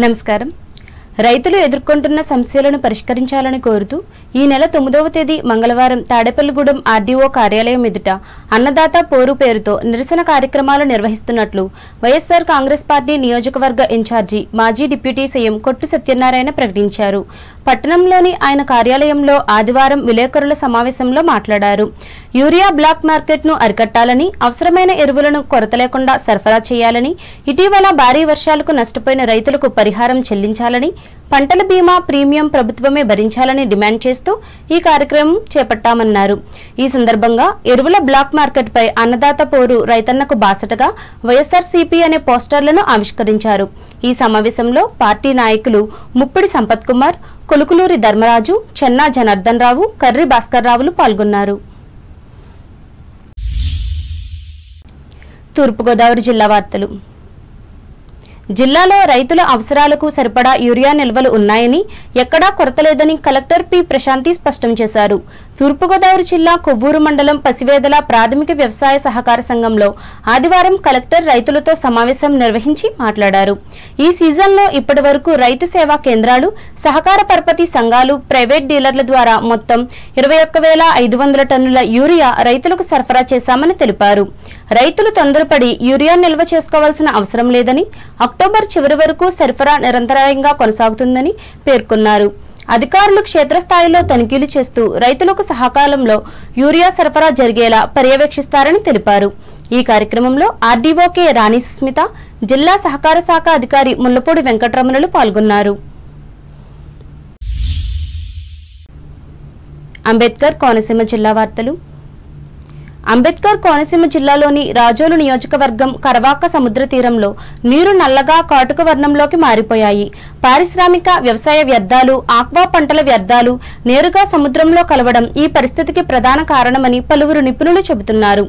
నమస్కారం. రైతులు ఎదుర్కొంటున్న సమస్యలను పరిష్కరించాలని కోరుతూ ఈ నెల 9వ తేదీ మంగళవారం తాడేపల్లిగూడెం ఆర్డీఓ కార్యాలయం ఎదుట అన్నదాత పోరు పేరుతో నిరసన కార్యక్రమాలు నిర్వహిస్తున్నట్లు వైఎస్ఆర్ కాంగ్రెస్ పార్టీ నియోజకవర్గ ఇన్ఛార్జి మాజీ డిప్యూటీ సీఎం కొట్టు సత్యనారాయణ ప్రకటించారు. పట్టణంలోని ఆయన కార్యాలయంలో ఆదివారం విలేకరుల సమావేశంలో మాట్లాడారు. యూరియా బ్లాక్ మార్కెట్ను అరికట్టాలని, అవసరమైన ఎరువులను కొరత లేకుండా సరఫరా చేయాలని, ఇటీవల భారీ వర్షాలకు నష్టపోయిన రైతులకు పరిహారం చెల్లించాలని, పంటల బీమా ప్రీమియం ప్రభుత్వమే భరించాలని డిమాండ్ చేస్తూ ఈ కార్యక్రమం చేపట్టామన్నారు. ఈ సందర్భంగా ఎరువుల బ్లాక్ మార్కెట్ పై అన్నదాత పోరు రైతన్నకు బాసటగా వైఎస్ఆర్సీపీ అనే పోస్టర్లను ఆవిష్కరించారు. ఈ సమావేశంలో పార్టీ నాయకులు ముప్పిడి సంపత్ కుమార్, కొలుకులూరి ధర్మరాజు, చెన్నా జనార్దన్ రావు, కర్రి భాస్కర్ రావులు పాల్గొన్నారు. తూర్పుగోదావరి జిల్లా వార్తలు. జిల్లాలో రైతుల అవసరాలకు సరిపడా యూరియా నిల్వలు ఉన్నాయని, ఎక్కడా కొరత లేదని కలెక్టర్ పి ప్రశాంతి స్పష్టం చేశారు. తూర్పుగోదావరి జిల్లా కొవ్వూరు మండలం పసివేదల ప్రాథమిక వ్యవసాయ సహకార సంఘంలో ఆదివారం కలెక్టర్ రైతులతో సమావేశం నిర్వహించి మాట్లాడారు. ఈ సీజన్లో ఇప్పటి వరకు రైతు సేవా కేంద్రాలు, సహకార పరపతి సంఘాలు, ప్రైవేట్ డీలర్ల ద్వారా మొత్తం 21,500 టన్నుల యూరియా రైతులకు సరఫరా చేశామని తెలిపారు. రైతులు తొందరపడి యూరియా నిల్వ చేసుకోవాల్సిన అవసరం లేదని, అక్టోబర్ చివరి వరకు సరఫరా నిరంతరాయంగా కొనసాగుతుందని పేర్కొన్నారు. అధికారులు క్షేత్రస్థాయిలో తనిఖీలు చేస్తూ రైతులకు సకాలంలో యూరియా సరఫరా జరిగేలా పర్యవేక్షిస్తారని తెలిపారు. ఈ కార్యక్రమంలో ఆర్డీఓ కె రాణి సుస్మిత, జిల్లా సహకార శాఖ అధికారి ముల్లపూడి వెంకటరమణులు పాల్గొన్నారు. అంబేద్కర్ కోనసీమ జిల్లా వార్తలు. అంబేద్కర్ కోనసీమ జిల్లాలోని రాజోలు నియోజకవర్గం కరవాక సముద్ర తీరంలో నీరు నల్లగా కాటుక వర్ణంలోకి మారిపోయాయి. పారిశ్రామిక వ్యవసాయ వ్యర్థాలు, ఆక్వా పంటల వ్యర్థాలు నేరుగా సముద్రంలో కలవడం ఈ పరిస్థితికి ప్రధాన కారణమని పలువురు నిపుణులు చెబుతున్నారు.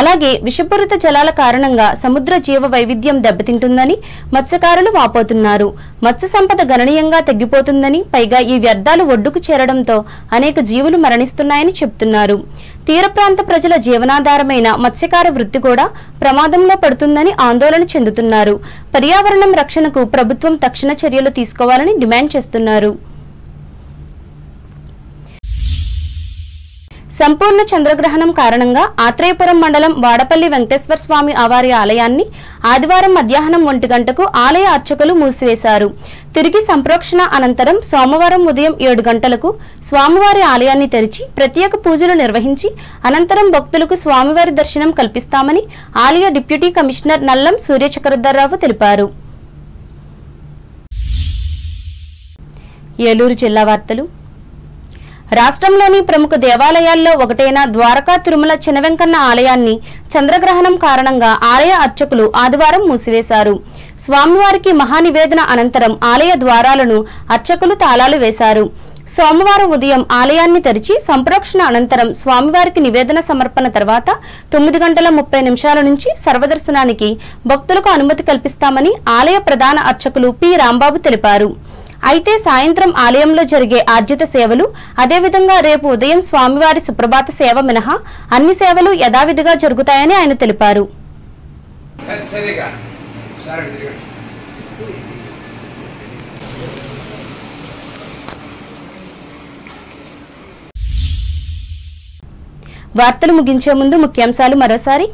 అలాగే విషపూరిత జలాల కారణంగా సముద్ర జీవ వైవిధ్యం దెబ్బతింటుందని మత్స్యకారులు వాపోతున్నారు. మత్స్య సంపద గణనీయంగా తగ్గిపోతుందని, పైగా ఈ వ్యర్థాలు ఒడ్డుకు చేరడంతో అనేక జీవులు మరణిస్తున్నాయని చెబుతున్నారు. తీర ప్రాంత ప్రజల జీవనాధారమైన మత్స్యకార వృత్తి కూడా ప్రమాదంలో పడుతుందని ఆందోళన చెందుతున్నారు. పర్యావరణం రక్షణకు ప్రభుత్వం తక్షణ చర్యలు తీసుకోవాలని డిమాండ్ చేస్తున్నారు. సంపూర్ణ చంద్రగ్రహణం కారణంగా ఆత్రేయపురం మండలం వాడపల్లి వెంకటేశ్వర స్వామి వారి ఆలయాన్ని ఆదివారం మధ్యాహ్నం 1 గంటకు ఆలయ అర్చకులు మూసివేశారు. తిరిగి సంప్రోక్షణ అనంతరం సోమవారం ఉదయం 7 గంటలకు స్వామివారి ఆలయాన్ని తెరిచి ప్రత్యేక పూజలు నిర్వహించి అనంతరం భక్తులకు స్వామివారి దర్శనం కల్పిస్తామని ఆలయ డిప్యూటీ కమిషనర్ నల్లం సూర్యచక్రధర్రావు తెలిపారు. ఏలూరు జిల్లా వార్తలు. రాష్ట్రంలోని ప్రముఖ దేవాలయాల్లో ఒకటైన ద్వారకా తిరుమల చినవెంకన్న ఆలయాన్ని చంద్రగ్రహణం కారణంగా ఆలయ అర్చకులు ఆదివారం మూసివేశారు. స్వామివారికి మహానివేదన అనంతరం ఆలయ ద్వారాలను అర్చకులు తాళాలు వేశారు. సోమవారం ఉదయం ఆలయాన్ని తెరిచి సంప్రోక్షణ అనంతరం స్వామివారికి నివేదన సమర్పణ తర్వాత 9:30 నుంచి సర్వదర్శనానికి భక్తులకు అనుమతి కల్పిస్తామని ఆలయ ప్రధాన అర్చకులు పి రాంబాబు తెలిపారు. అయితే సాయంత్రం ఆలయంలో జరిగే ఆర్జిత సేవలు, అదేవిధంగా రేపు ఉదయం స్వామివారి సుప్రభాత సేవ మినహా అన్ని సేవలు యథావిధిగా జరుగుతాయని ఆయన తెలిపారు. వార్తలు ముగించే ముందు ముఖ్యాంశాలు మరోసారి.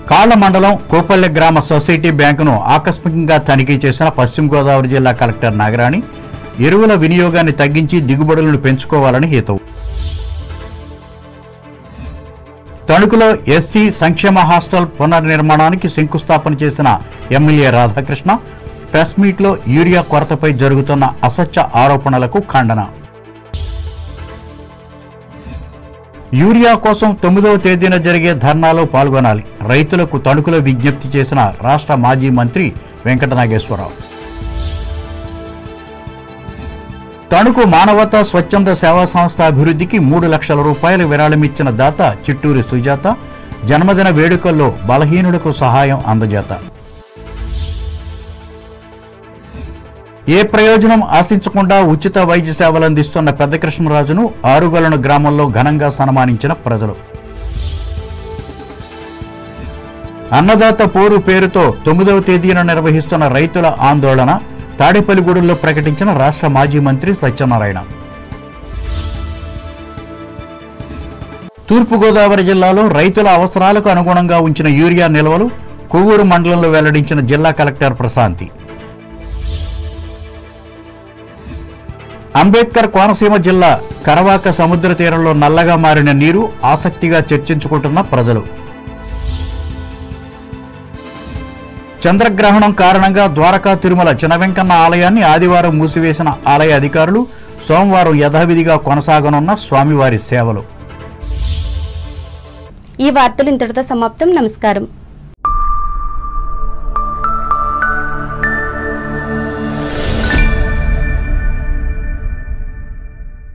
కాళ్ల మండలం కోపల్లె గ్రామ సొసైటీ బ్యాంకును ఆకస్మికంగా తనిఖీ చేసిన పశ్చిమ గోదావరి జిల్లా కలెక్టర్ నాగరాణి ఎరువుల వినియోగాన్ని తగ్గించి దిగుబడులను పెంచుకోవాలని హితవు. తణుకులో ఎస్సీ సంక్షేమ హాస్టల్ పునర్నిర్మాణానికి శంకుస్థాపన చేసిన ఎమ్మెల్యే రాధాకృష్ణ ప్రెస్ మీట్లో యూరియా కొరతపై జరుగుతున్న అసత్య ఆరోపణలకు ఖండన. యూరియా కోసం 9వ తేదీన జరిగే ధర్నాలో పాల్గొనాలి, రైతులకు తణుకులో విజ్ఞప్తి చేసిన రాష్ట్ర మాజీ మంత్రి వెంకటనాగేశ్వరరావు. తణుకు మానవతా స్వచ్ఛంద సేవా సంస్థ అభివృద్ధికి 3 లక్షల రూపాయలు విరాళమిచ్చిన దాత చిట్టూరి సుజాత జన్మదిన వేడుకల్లో బలహీనులకు సహాయం అందజేత. ఏ ప్రయోజనం ఆశించకుండా ఉచిత వైద్య సేవలు అందిస్తున్న పెద్దకృష్ణరాజును ఆరుగొలను గ్రామంలో ఘనంగా సన్మానించిన ప్రజలు. అన్నదాత పోరు పేరుతో 9వ తేదీన నిర్వహిస్తున్న రైతుల ఆందోళన తాడేపల్లిగూడెంలో ప్రకటించిన రాష్ట్ర మాజీ మంత్రి సత్యనారాయణ. తూర్పుగోదావరి జిల్లాలో రైతుల అవసరాలకు అనుగుణంగా ఉంచిన యూరియా నిల్వలు కొవ్వూరు మండలంలో వెల్లడించిన జిల్లా కలెక్టర్ ప్రశాంతి. అంబేద్కర్ కోనసీమ జిల్లా కరవాక సముద్ర తీరంలో నల్లగా మారిన నీరు ఆసక్తిగా చర్చించుకుంటున్న ప్రజలు. చంద్రగ్రహణం కారణంగా ద్వారకా తిరుమల చినవెంకన్న ఆలయాన్ని ఆదివారం మూసివేసిన ఆలయ అధికారులు సోమవారం యథావిధిగా కొనసాగనున్న స్వామివారి సేవలు. ఈ వార్తలు ఇంతటితో సమాప్తం. నమస్కారం.